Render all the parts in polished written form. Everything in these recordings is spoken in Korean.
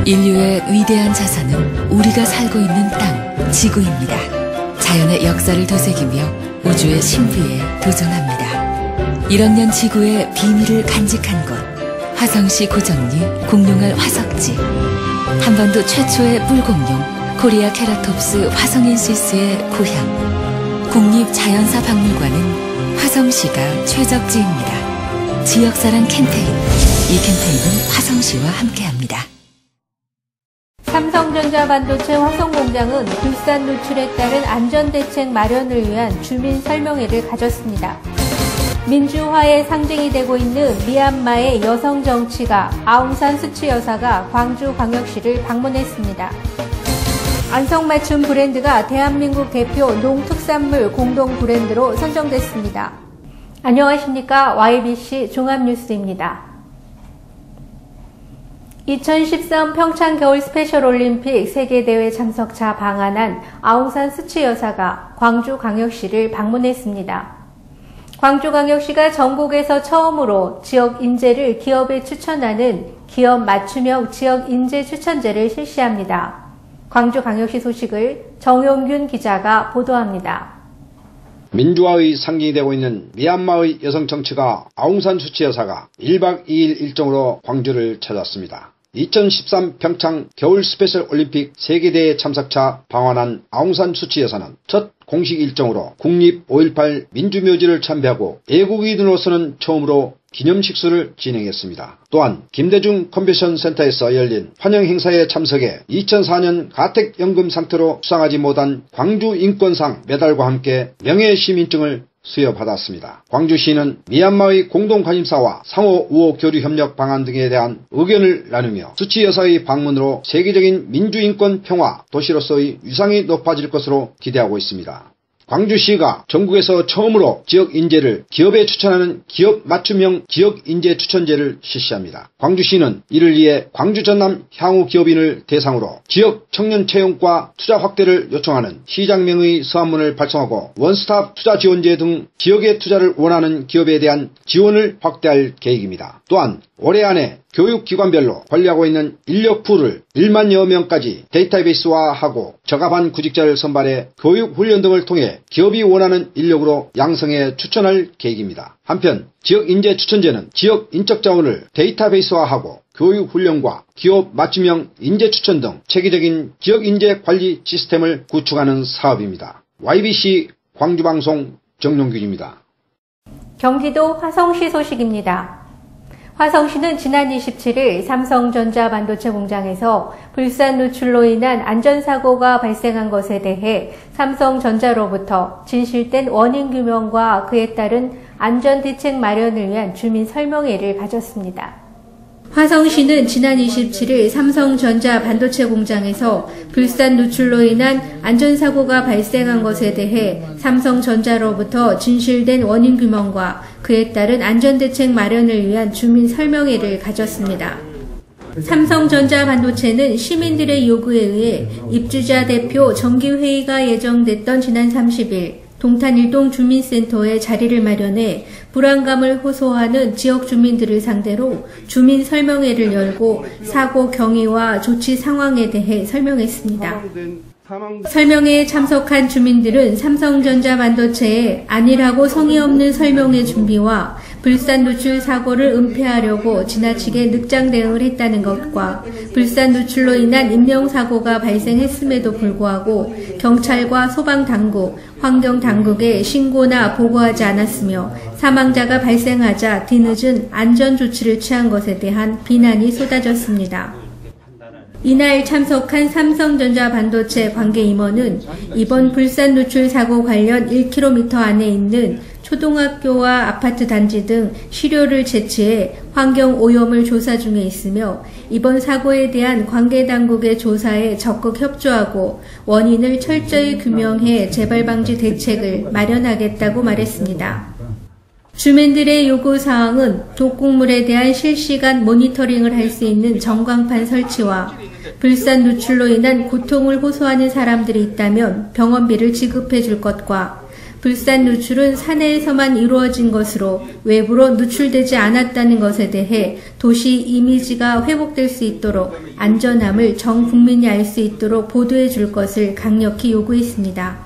인류의 위대한 자산은 우리가 살고 있는 땅, 지구입니다. 자연의 역사를 되새기며 우주의 신비에 도전합니다. 1억 년 지구의 비밀을 간직한 곳, 화성시 고정리 공룡알 화석지. 한반도 최초의 뿔공룡 코리아 케라톱스 화성인시스의 고향. 국립자연사 박물관은 화성시가 최적지입니다. 지역사랑 캠페인. 이 캠페인은 화성시와 함께합니다. 삼성전자 반도체 화성공장은 불산 노출에 따른 안전대책 마련을 위한 주민 설명회를 가졌습니다. 민주화의 상징이 되고 있는 미얀마의 여성 정치가 아웅산 수치 여사가 광주광역시를 방문했습니다. 안성맞춤 브랜드가 대한민국 대표 농특산물 공동 브랜드로 선정됐습니다. 안녕하십니까. YBC 종합뉴스입니다. 2013 평창 겨울 스페셜 올림픽 세계대회 참석차 방한한 아웅산 수치 여사가 광주광역시를 방문했습니다. 광주광역시가 전국에서 처음으로 지역 인재를 기업에 추천하는 기업 맞춤형 지역 인재 추천제를 실시합니다. 광주광역시 소식을 정용균 기자가 보도합니다. 민주화의 상징이 되고 있는 미얀마의 여성 정치가 아웅산 수치 여사가 1박 2일 일정으로 광주를 찾았습니다. 2013 평창 겨울 스페셜 올림픽 세계대회 참석차 방한한 아웅산 수치 여사는 첫 공식 일정으로 국립 5.18 민주묘지를 참배하고 애국인으로서는 처음으로 기념식수를 진행했습니다. 또한 김대중 컨벤션 센터에서 열린 환영 행사에 참석해 2004년 가택연금 상태로 수상하지 못한 광주인권상 메달과 함께 명예시민증을 수여받았습니다. 광주시는 미얀마의 공동관심사와 상호 우호 교류 협력 방안 등에 대한 의견을 나누며 수치 여사의 방문으로 세계적인 민주인권 평화 도시로서의 위상이 높아질 것으로 기대하고 있습니다. 광주시가 전국에서 처음으로 지역 인재를 기업에 추천하는 기업 맞춤형 지역 인재 추천제를 실시합니다. 광주시는 이를 위해 광주 전남 향후 기업인을 대상으로 지역 청년 채용과 투자 확대를 요청하는 시장명의 서한문을 발송하고 원스톱 투자 지원제 등 지역의 투자를 원하는 기업에 대한 지원을 확대할 계획입니다. 또한 올해 안에 교육기관별로 관리하고 있는 인력풀을 1만여 명까지 데이터베이스화하고 적합한 구직자를 선발해 교육훈련 등을 통해 기업이 원하는 인력으로 양성해 추천할 계획입니다. 한편 지역인재 추천제는 지역 인적자원을 데이터베이스화하고 교육훈련과 기업 맞춤형 인재 추천 등 체계적인 지역인재 관리 시스템을 구축하는 사업입니다. YBC 광주방송 정용균입니다. 경기도 화성시 소식입니다. 화성시는 지난 27일 삼성전자 반도체 공장에서 불산 누출로 인한 안전사고가 발생한 것에 대해 삼성전자로부터 진실된 원인 규명과 그에 따른 안전대책 마련을 위한 주민 설명회를 가졌습니다. 화성시는 지난 27일 삼성전자 반도체 공장에서 불산 누출로 인한 안전사고가 발생한 것에 대해 삼성전자로부터 진실된 원인 규명과 그에 따른 안전대책 마련을 위한 주민 설명회를 가졌습니다. 삼성전자 반도체는 시민들의 요구에 의해 입주자 대표 정기회의가 예정됐던 지난 30일 동탄 일동 주민센터에 자리를 마련해 불안감을 호소하는 지역 주민들을 상대로 주민 설명회를 열고 사고 경위와 조치 상황에 대해 설명했습니다. 설명회에 참석한 주민들은 삼성전자 반도체의 안일하고 성의 없는 설명회 준비와 불산 누출 사고를 은폐하려고 지나치게 늑장 대응을 했다는 것과 불산 누출로 인한 인명사고가 발생했음에도 불구하고 경찰과 소방당국, 환경당국에 신고나 보고하지 않았으며 사망자가 발생하자 뒤늦은 안전조치를 취한 것에 대한 비난이 쏟아졌습니다. 이날 참석한 삼성전자 반도체 관계임원은 이번 불산 누출 사고 관련 1km 안에 있는 초등학교와 아파트 단지 등 시료를 채취해 환경 오염을 조사 중에 있으며 이번 사고에 대한 관계 당국의 조사에 적극 협조하고 원인을 철저히 규명해 재발 방지 대책을 마련하겠다고 말했습니다. 주민들의 요구사항은 독극물에 대한 실시간 모니터링을 할 수 있는 전광판 설치와 불산 누출로 인한 고통을 호소하는 사람들이 있다면 병원비를 지급해 줄 것과 불산 누출은 사내에서만 이루어진 것으로 외부로 누출되지 않았다는 것에 대해 도시 이미지가 회복될 수 있도록 안전함을 전 국민이 알 수 있도록 보도해 줄 것을 강력히 요구했습니다.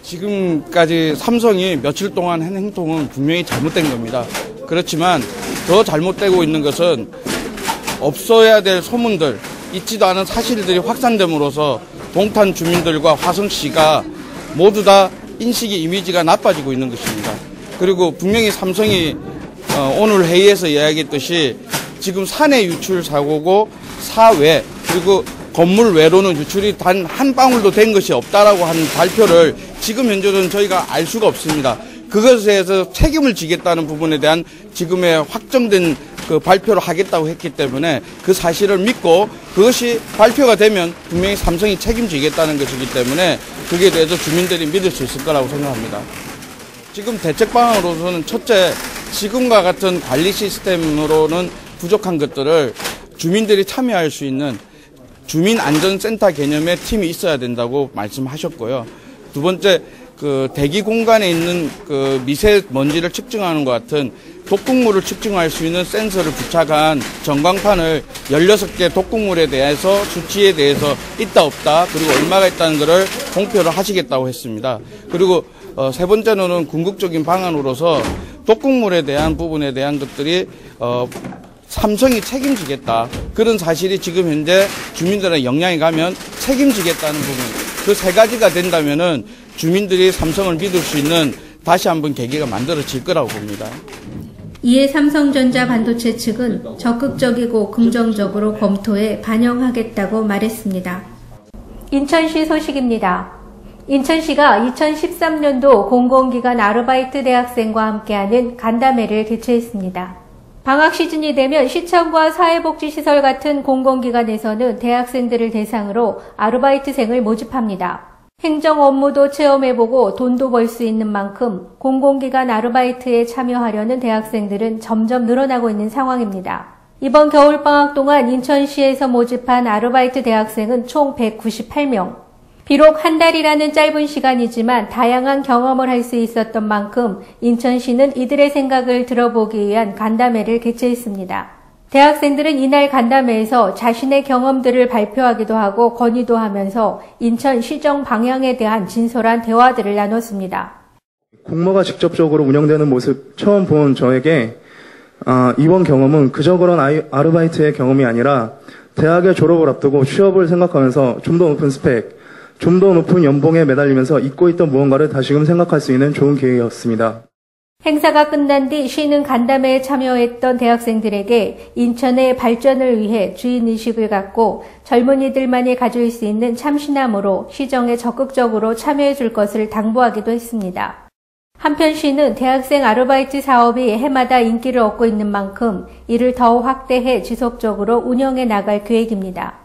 지금까지 삼성이 며칠 동안 한 행동은 분명히 잘못된 겁니다. 그렇지만 더 잘못되고 있는 것은 없어야 될 소문들, 있지도 않은 사실들이 확산됨으로써 동탄 주민들과 화성시가 모두 다 인식이 이미지가 나빠지고 있는 것입니다. 그리고 분명히 삼성이 오늘 회의에서 이야기했듯이 지금 사내 유출 사고고 사외 그리고 건물 외로는 유출이 단 한 방울도 된 것이 없다라고 하는 발표를 지금 현재는 저희가 알 수가 없습니다. 그것에 대해서 책임을 지겠다는 부분에 대한 지금의 확정된 그 발표를 하겠다고 했기 때문에 그 사실을 믿고 그것이 발표가 되면 분명히 삼성이 책임지겠다는 것이기 때문에 그게 대해서 주민들이 믿을 수 있을 거라고 생각합니다. 지금 대책 방안으로서는 첫째, 지금과 같은 관리 시스템으로는 부족한 것들을 주민들이 참여할 수 있는 주민안전센터 개념의 팀이 있어야 된다고 말씀하셨고요. 두 번째, 그 대기 공간에 있는 그 미세먼지를 측정하는 것 같은 독극물을 측정할 수 있는 센서를 부착한 전광판을 16개 독극물에 대해서 수치에 대해서 있다 없다 그리고 얼마가 있다는 것을 공표를 하시겠다고 했습니다. 그리고 세 번째로는 궁극적인 방안으로서 독극물에 대한 부분에 대한 것들이 삼성이 책임지겠다. 그런 사실이 지금 현재 주민들의 역량이 가면 책임지겠다는 부분. 그 세 가지가 된다면은 주민들이 삼성을 믿을 수 있는 다시 한번 계기가 만들어질 거라고 봅니다. 이에 삼성전자 반도체 측은 적극적이고 긍정적으로 검토해 반영하겠다고 말했습니다. 인천시 소식입니다. 인천시가 2013년도 공공기관 아르바이트 대학생과 함께하는 간담회를 개최했습니다. 방학 시즌이 되면 시청과 사회복지시설 같은 공공기관에서는 대학생들을 대상으로 아르바이트생을 모집합니다. 행정 업무도 체험해보고 돈도 벌 수 있는 만큼 공공기관 아르바이트에 참여하려는 대학생들은 점점 늘어나고 있는 상황입니다. 이번 겨울방학 동안 인천시에서 모집한 아르바이트 대학생은 총 198명. 비록 한 달이라는 짧은 시간이지만 다양한 경험을 할 수 있었던 만큼 인천시는 이들의 생각을 들어보기 위한 간담회를 개최했습니다. 대학생들은 이날 간담회에서 자신의 경험들을 발표하기도 하고 건의도 하면서 인천 시정 방향에 대한 진솔한 대화들을 나눴습니다. 공모가 직접적으로 운영되는 모습 처음 본 저에게 이번 경험은 그저 그런 아르바이트의 경험이 아니라 대학의 졸업을 앞두고 취업을 생각하면서 좀 더 높은 스펙, 좀 더 높은 연봉에 매달리면서 잊고 있던 무언가를 다시금 생각할 수 있는 좋은 기회였습니다. 행사가 끝난 뒤 시는 간담회에 참여했던 대학생들에게 인천의 발전을 위해 주인의식을 갖고 젊은이들만이 가질 수 있는 참신함으로 시정에 적극적으로 참여해 줄 것을 당부하기도 했습니다. 한편 시는 대학생 아르바이트 사업이 해마다 인기를 얻고 있는 만큼 이를 더욱 확대해 지속적으로 운영해 나갈 계획입니다.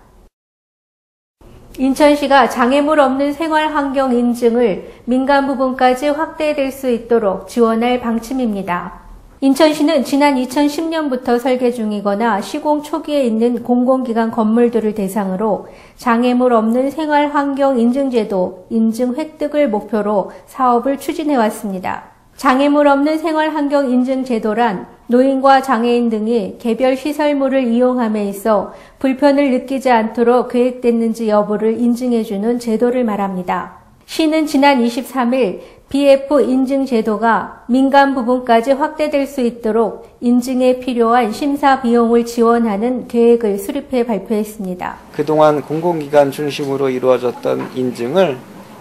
인천시가 장애물 없는 생활환경 인증을 민간 부분까지 확대될 수 있도록 지원할 방침입니다. 인천시는 지난 2010년부터 설계 중이거나 시공 초기에 있는 공공기관 건물들을 대상으로 장애물 없는 생활환경 인증제도 인증 획득을 목표로 사업을 추진해왔습니다. 장애물 없는 생활환경 인증제도란 노인과 장애인 등이 개별 시설물을 이용함에 있어 불편을 느끼지 않도록 계획됐는지 여부를 인증해주는 제도를 말합니다. 시는 지난 23일 BF 인증 제도가 민간 부분까지 확대될 수 있도록 인증에 필요한 심사 비용을 지원하는 계획을 수립해 발표했습니다. 그동안 공공기관 중심으로 이루어졌던 인증을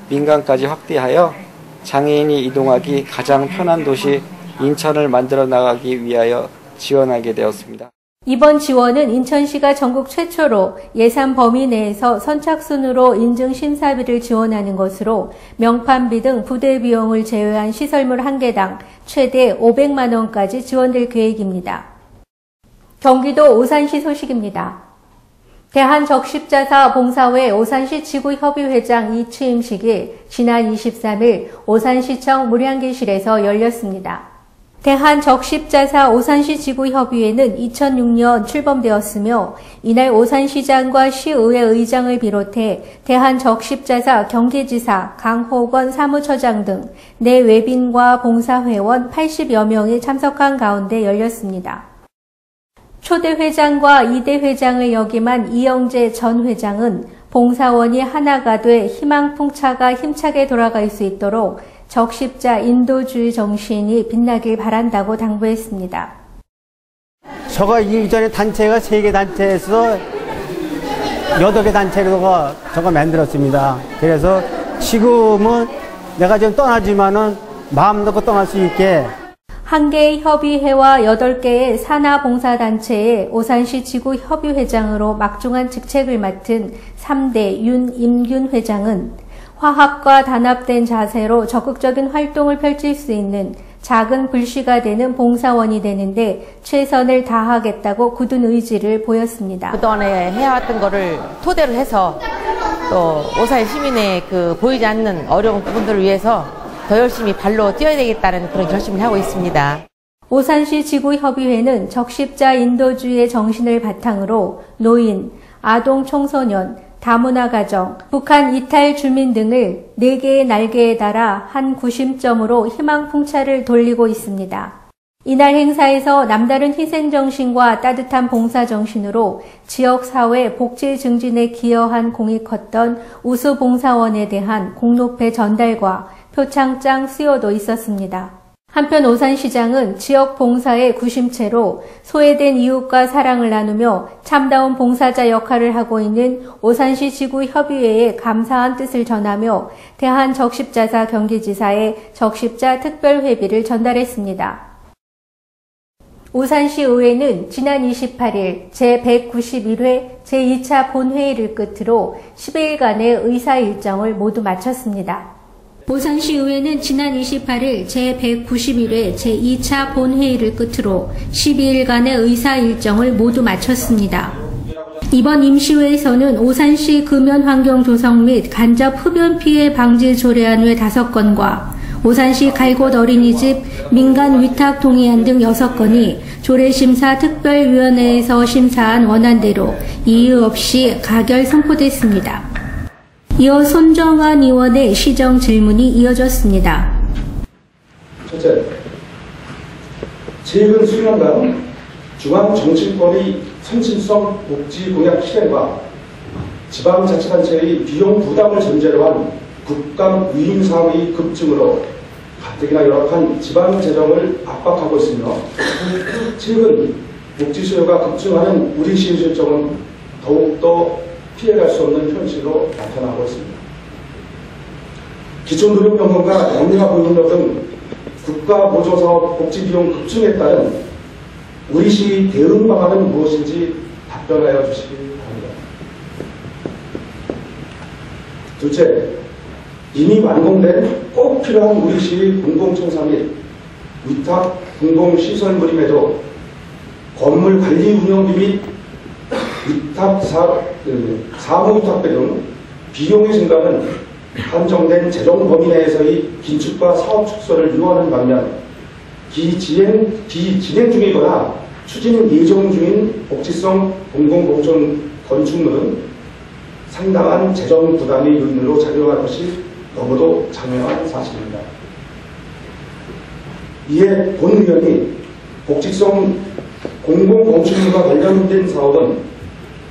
민간까지 확대하여 장애인이 이동하기 가장 편한 도시 인천을 만들어 나가기 위하여 지원하게 되었습니다. 이번 지원은 인천시가 전국 최초로 예산 범위 내에서 선착순으로 인증 심사비를 지원하는 것으로 명판비 등 부대 비용을 제외한 시설물 1개당 최대 500만 원까지 지원될 계획입니다. 경기도 오산시 소식입니다. 대한적십자사 봉사회 오산시 지구협의회장 이취임식이 지난 23일 오산시청 물향기실에서 열렸습니다. 대한적십자사 오산시 지구협의회는 2006년 출범되었으며 이날 오산시장과 시의회 의장을 비롯해 대한적십자사 경기지사, 강호건 사무처장 등 내 외빈과 봉사회원 80여 명이 참석한 가운데 열렸습니다. 초대 회장과 2대 회장을 역임한 이영재 전 회장은 봉사원이 하나가 돼 희망풍차가 힘차게 돌아갈 수 있도록 적십자 인도주의 정신이 빛나길 바란다고 당부했습니다. 저가 이전에 단체가 3개 단체에서 8개 단체로 저가 만들었습니다. 그래서 지금은 내가 지금 떠나지만은 마음 놓고 떠날 수 있게 한 개의 협의회와 8개의 산하봉사단체의 오산시 지구협의회장으로 막중한 직책을 맡은 3대 윤임균 회장은 화합과 단합된 자세로 적극적인 활동을 펼칠 수 있는 작은 불씨가 되는 봉사원이 되는데 최선을 다하겠다고 굳은 의지를 보였습니다. 그동안에 해왔던 거를 토대로 해서 또 오산 시민의 보이지 않는 어려운 부분들을 위해서 더 열심히 발로 뛰어야 되겠다는 그런 결심을 하고 있습니다. 오산시 지구협의회는 적십자 인도주의의 정신을 바탕으로 노인, 아동 청소년, 다문화 가정, 북한 이탈 주민 등을 4개의 날개에 달아 한 구심점으로 희망풍차를 돌리고 있습니다. 이날 행사에서 남다른 희생정신과 따뜻한 봉사정신으로 지역사회 복지 증진에 기여한 공이 컸던 우수봉사원에 대한 공로패 전달과 표창장 수여도 있었습니다. 한편 오산시장은 지역 봉사의 구심체로 소외된 이웃과 사랑을 나누며 참다운 봉사자 역할을 하고 있는 오산시 지구협의회에 감사한 뜻을 전하며 대한적십자사 경기지사에 적십자 특별회비를 전달했습니다. 오산시 의회는 지난 28일 제191회 제2차 본회의를 끝으로 10일간의 의사 일정을 모두 마쳤습니다. 오산시의회는 지난 28일 제191회 제2차 본회의를 끝으로 12일간의 의사 일정을 모두 마쳤습니다. 이번 임시회에서는 오산시 금연환경 조성 및 간접 흡연 피해 방지 조례안 외 5건과 오산시 갈곳 어린이집 민간 위탁 동의안 등 6건이 조례심사 특별위원회에서 심사한 원안대로 이의 없이 가결 선포됐습니다. 이어 손정환 의원의 시정 질문이 이어졌습니다. 첫째, 최근 수년간 중앙정치권의 선진성 복지 공약 실행과 지방자치단체의 비용 부담을 전제로 한 국감 위임사업의 급증으로 가뜩이나 열악한 지방재정을 압박하고 있으며 최근 복지 수요가 급증하는 우리 시의 실정은 더욱더 피해갈 수 없는 현실로 나타나고 있습니다. 기초노령병원과 영리화 보육료 등 국가보조사업 복지비용 급증에 따른 우리 시의 대응 방안은 무엇인지 답변하여 주시기 바랍니다. 둘째, 이미 완공된 꼭 필요한 우리 시의 공공청사 및 위탁 공공시설물임에도 건물 관리 운영비 및 위탁 사무위탁비 등 비용의 증가는 한정된 재정 범위 내에서의 긴축과 사업 축소를 유도하는 반면 비진행 중이거나 추진 예정 중인 복지성 공공공청 건축물은 상당한 재정 부담의 요인으로 작용할 것이 너무도 장명한 사실입니다. 이에 본 의원이 복지성 공공건축물과 관련된 사업은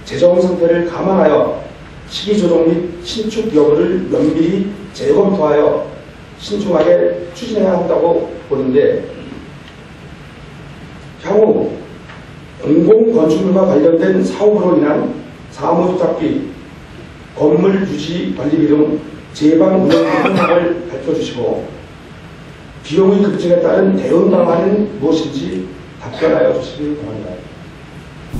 재정 상태를 감안하여 시기 조정 및 신축 여부를 면밀히 재검토하여 신중하게 추진해야 한다고 보는데, 향후 공공건축물과 관련된 사업으로 인한 사무위탁비, 건물 유지 관리비 등 재방 운영 방안을 밝혀주시고 비용의 급증에 따른 대응 방안은 무엇인지 답변하여 주시기 바랍니다.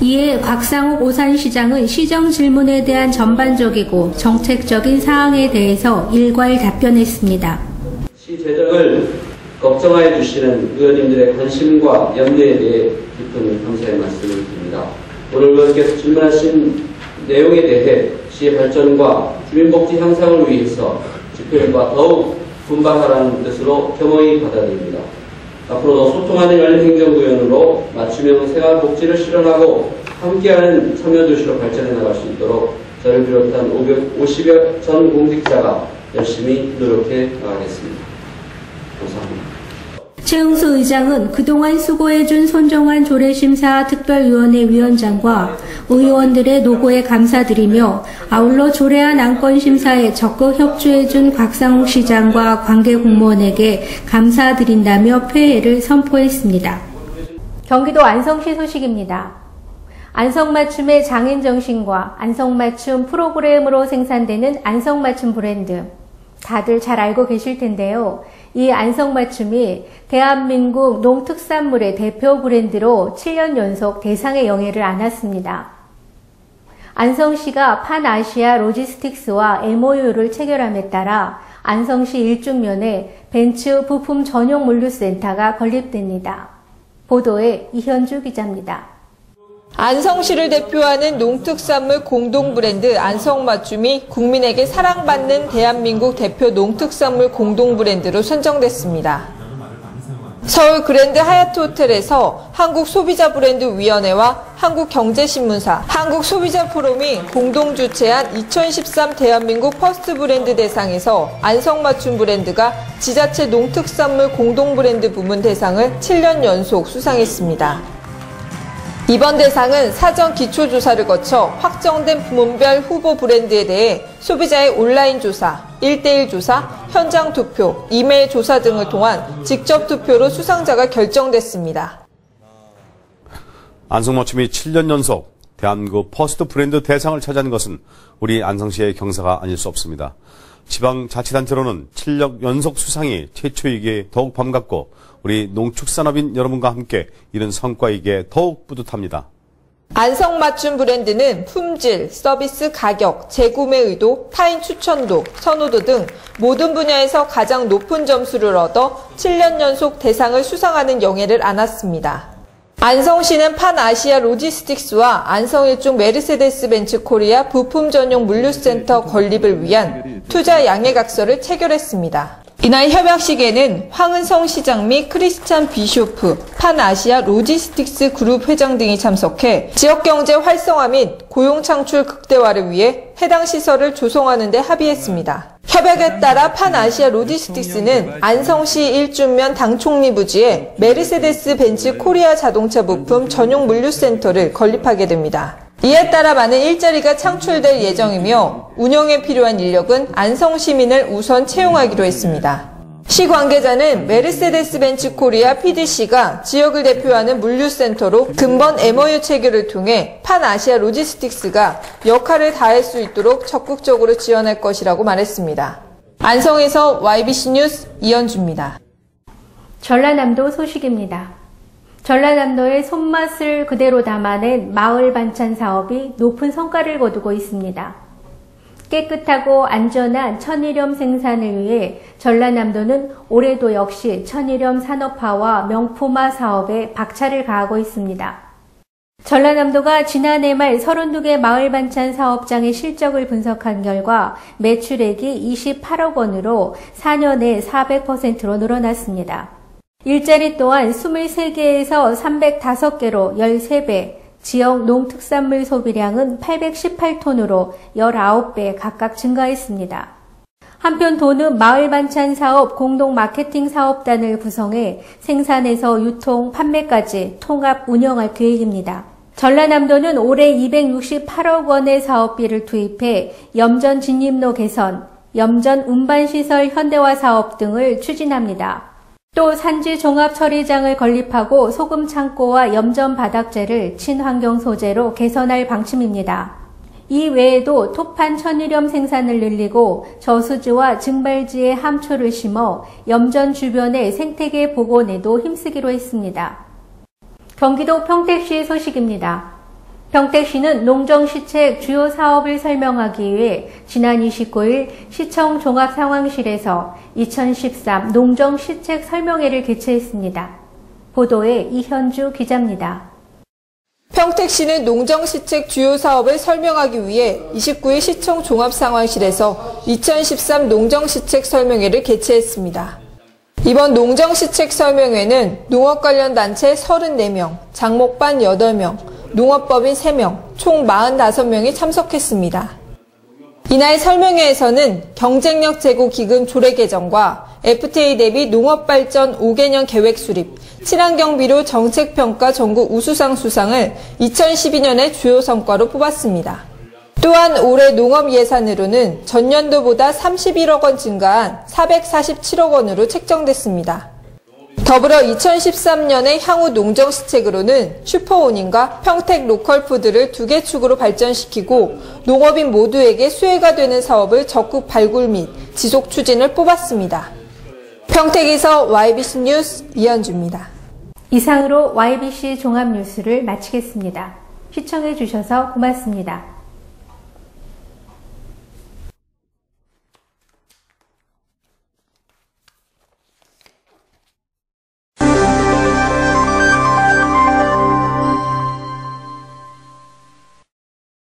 이에 곽상욱 오산시장은 시정 질문에 대한 전반적이고 정책적인 사항에 대해서 일괄 답변했습니다. 시 재정을 걱정하여 주시는 의원님들의 관심과 염려에 대해 깊은 감사의 말씀을 드립니다. 오늘 의원께서 질문하신 내용에 대해 시의 발전과 주민복지 향상을 위해서 집회과 더욱 분발하라는 뜻으로 겸허히 받아들입니다. 앞으로도 소통하는 열린 행정구역으로 맞춤형 생활복지를 실현하고 함께하는 참여도시로 발전해 나갈 수 있도록 저를 비롯한 550여 전 공직자가 열심히 노력해 나가겠습니다. 감사합니다. 최응수 의장은 그동안 수고해준 손정환 조례심사 특별위원회 위원장과 의원들의 노고에 감사드리며 아울러 조례안 안건심사에 적극 협조해준 곽상욱 시장과 관계 공무원에게 감사드린다며 폐회를 선포했습니다. 경기도 안성시 소식입니다. 안성맞춤의 장인정신과 안성맞춤 프로그램으로 생산되는 안성맞춤 브랜드. 다들 잘 알고 계실 텐데요. 이 안성맞춤이 대한민국 농특산물의 대표 브랜드로 7년 연속 대상의 영예를 안았습니다. 안성시가 판아시아 로지스틱스와 MOU를 체결함에 따라 안성시 일중면에 벤츠 부품 전용 물류센터가 건립됩니다. 보도에 이현주 기자입니다. 안성시를 대표하는 농특산물 공동 브랜드 안성맞춤이 국민에게 사랑받는 대한민국 대표 농특산물 공동 브랜드로 선정됐습니다. 서울 그랜드 하얏트 호텔에서 한국소비자브랜드위원회와 한국경제신문사, 한국소비자포럼이 공동 주최한 2013 대한민국 퍼스트 브랜드 대상에서 안성맞춤 브랜드가 지자체 농특산물 공동 브랜드 부문 대상을 7년 연속 수상했습니다. 이번 대상은 사전 기초조사를 거쳐 확정된 부문별 후보 브랜드에 대해 소비자의 온라인 조사, 1:1 조사, 현장 투표, 이메일 조사 등을 통한 직접 투표로 수상자가 결정됐습니다. 안성맞춤이 7년 연속 대한민국 퍼스트 브랜드 대상을 차지한 것은 우리 안성시의 경사가 아닐 수 없습니다. 지방자치단체로는 7년 연속 수상이 최초이기에 더욱 반갑고 우리 농축산업인 여러분과 함께 이런 성과이기에 더욱 뿌듯합니다. 안성맞춤 브랜드는 품질, 서비스 가격, 재구매 의도, 타인 추천도, 선호도 등 모든 분야에서 가장 높은 점수를 얻어 7년 연속 대상을 수상하는 영예를 안았습니다. 안성시는 판아시아 로지스틱스와 안성일중 메르세데스 벤츠 코리아 부품 전용 물류센터 건립을 위한 투자 양해각서를 체결했습니다. 이날 협약식에는 황은성 시장 및 크리스찬 비쇼프, 판아시아 로지스틱스 그룹 회장 등이 참석해 지역경제 활성화 및 고용 창출 극대화를 위해 해당 시설을 조성하는 데 합의했습니다. 협약에 따라 판아시아 로지스틱스는 안성시 1중면 당총리 부지에 메르세데스 벤츠 코리아 자동차 부품 전용 물류센터를 건립하게 됩니다. 이에 따라 많은 일자리가 창출될 예정이며 운영에 필요한 인력은 안성 시민을 우선 채용하기로 했습니다. 시 관계자는 메르세데스 벤츠 코리아 PDC가 지역을 대표하는 물류센터로 근본 MOU 체결을 통해 판아시아 로지스틱스가 역할을 다할 수 있도록 적극적으로 지원할 것이라고 말했습니다. 안성에서 YBC 뉴스 이현주입니다. 전라남도 소식입니다. 전라남도의 손맛을 그대로 담아낸 마을 반찬 사업이 높은 성과를 거두고 있습니다. 깨끗하고 안전한 천일염 생산을 위해 전라남도는 올해도 역시 천일염 산업화와 명품화 사업에 박차를 가하고 있습니다. 전라남도가 지난해 말 32개 마을 반찬 사업장의 실적을 분석한 결과 매출액이 28억 원으로 4년에 400%로 늘어났습니다. 일자리 또한 23개에서 305개로 13배, 지역 농특산물 소비량은 818톤으로 19배 각각 증가했습니다. 한편 도는 마을 반찬 사업 공동 마케팅 사업단을 구성해 생산에서 유통, 판매까지 통합 운영할 계획입니다. 전라남도는 올해 268억 원의 사업비를 투입해 염전 진입로 개선, 염전 운반시설 현대화 사업 등을 추진합니다. 또 산지 종합 처리장을 건립하고 소금 창고와 염전 바닥재를 친환경 소재로 개선할 방침입니다. 이 외에도 토판 천일염 생산을 늘리고 저수지와 증발지에 함초를 심어 염전 주변의 생태계 복원에도 힘쓰기로 했습니다. 경기도 평택시 소식입니다. 평택시는 농정시책 주요 사업을 설명하기 위해 지난 29일 시청 종합상황실에서 2013 농정시책 설명회를 개최했습니다. 보도에 이현주 기자입니다. 평택시는 농정시책 주요 사업을 설명하기 위해 29일 시청 종합상황실에서 2013 농정시책 설명회를 개최했습니다. 이번 농정시책 설명회는 농업 관련 단체 34명, 장목반 8명, 농업법인 3명, 총 45명이 참석했습니다. 이날 설명회에서는 경쟁력 제고 기금 조례 개정과 FTA 대비 농업발전 5개년 계획 수립, 친환경 비료 정책평가 전국 우수상 수상을 2012년의 주요 성과로 뽑았습니다. 또한 올해 농업 예산으로는 전년도보다 31억 원 증가한 447억 원으로 책정됐습니다. 더불어 2013년의 향후 농정시책으로는 슈퍼오닝과 평택 로컬푸드를 2개 축으로 발전시키고 농업인 모두에게 수혜가 되는 사업을 적극 발굴 및 지속 추진을 뽑았습니다. 평택에서 YBC 뉴스 이현주입니다. 이상으로 YBC 종합뉴스를 마치겠습니다. 시청해 주셔서 고맙습니다.